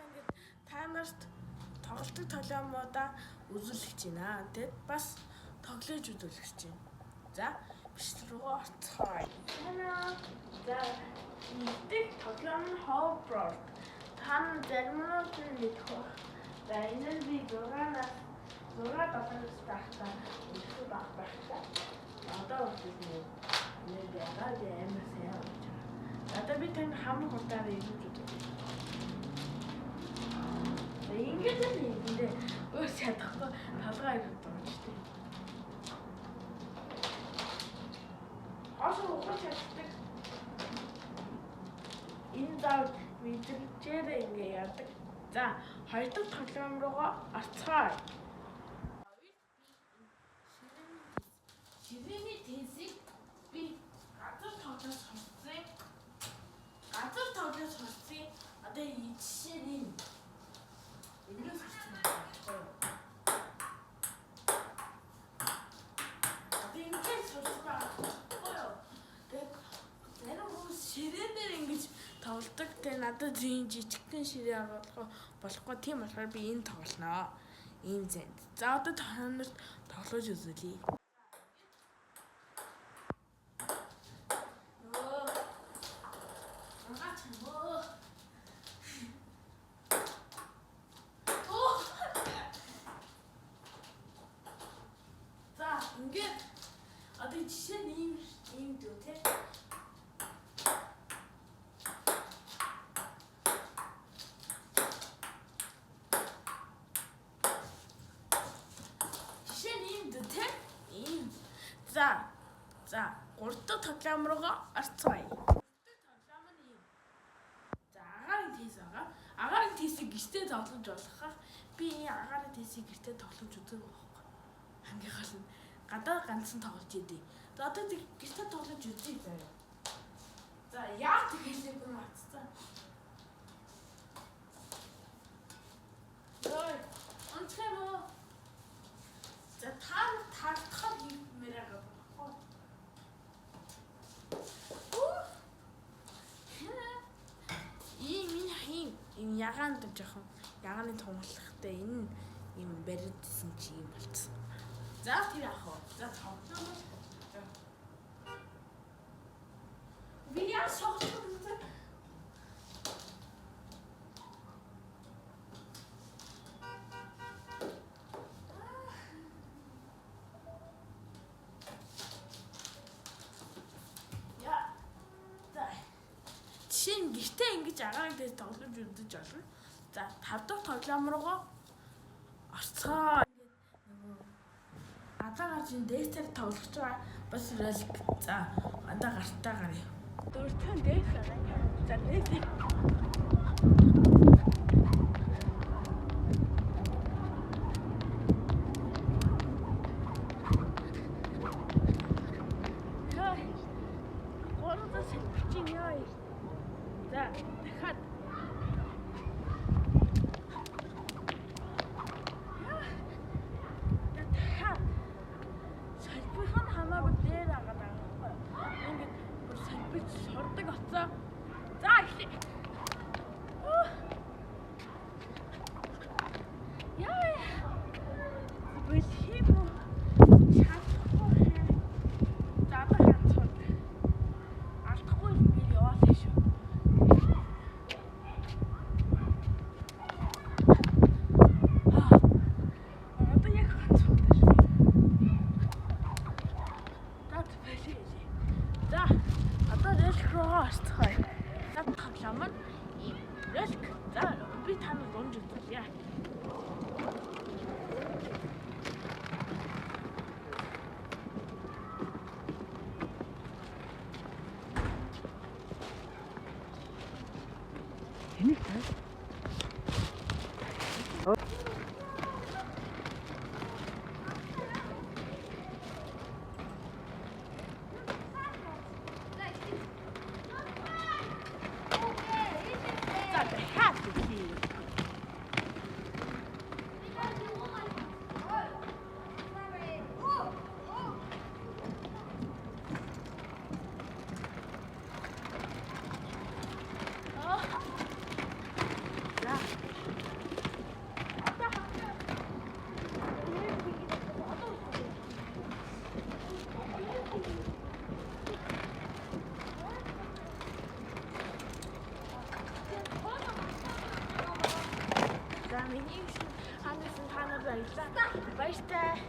ингээд та нарт тоглолтын толгоймуудаа үзүүлэх байна. Тэгэд бас тоглож үзүүлэх чинь. За, бичлэг рүү орцгоё. За, нэг тоглоом нь Hoverboard. Та зарим нь мэдэх байх. За, энэ нь би 6 7 тахтаа үзэх байх. Одоо үзсэн юм. Нэг яагаад амар сайн болж байгаа. Одоо би тань хамгийн хурдаар ингэж үзье. Ингэж л юм дээ. Өөс чадахгүй талгаа ирээд байгаа ч тийм. Асуу ухаж чаддаг. Энэ зав мэдрэгчээр ингэ яадаг. За, хоёр дахь тоглоом руугаа орцгоё. Ширээний тэнцийг би газар тоглож сурсан. Одоо жишээ нь энэ сурсан байхгүй. Одоо ингэж сурсан байхгүй. Тэгээд зарим хүмүүс ширээнээр ингэж тоглодог. Тэгээд надад зин жижигхэн ширээ болохгүй. Тийм болохоор би энэ тоглоно. Ийм зэн. За одоо та нарт тоглож үзүүлье. Ингээд одоо жишээ нь ийм дүү те. Жишээ нь ийм дүү те. Ийм. За 3 дахь тоглоом руугаа орцгоё. Тоглоом нь ийм. За агаарын тийс байгаа. Агаарын тийсийг гэртээ тоглож болох. Би энэ агаарын тийсийг гэртээ тоглож үзэх байхгүй. Хамгийн гол нь гадаа ганцхан тоглож идэв. За одоо гэртээ тоглож үзье заяа. За яа тэгэлээ бүр матцсан. Ой, онцгой мó. За тартахаар хиймээр байгаа байхгүй. Ийм ягаанд жоохон ягааны томлохтой энэ ийм барьдсан чи юм болцсон. За тэр яах вэ? За тоглоом. Би яа соглох вэ? Яа. Жишээ нь гэртээ ингэж агаан дээр тоглож үзэж болно. За 5 дахь тоглоом руугаа орцгоо. Адаа гарч дээсээр тоглож байгаа бас ролик. За адаа гартаа гарыг. Дөрөвдүгээр дээс гараа. За дээсээ. Гуравдаа сэтгчин яа. За дахиад сордог оцоо. За эхлэе. Яа. Бэл хийм үү? Чадахгүй. За одоо хацгаа. Алдахгүй би яваалаа шүү. Одоо яг хацгаа. За одоо ролик руугаа орцгоё. За тоглоом нь ийм ролик. За би таныг унж үзүүлье. Энийг таа. Yeah. Миний бичлэг ханасан та нарт баярлалаа. Баяртай.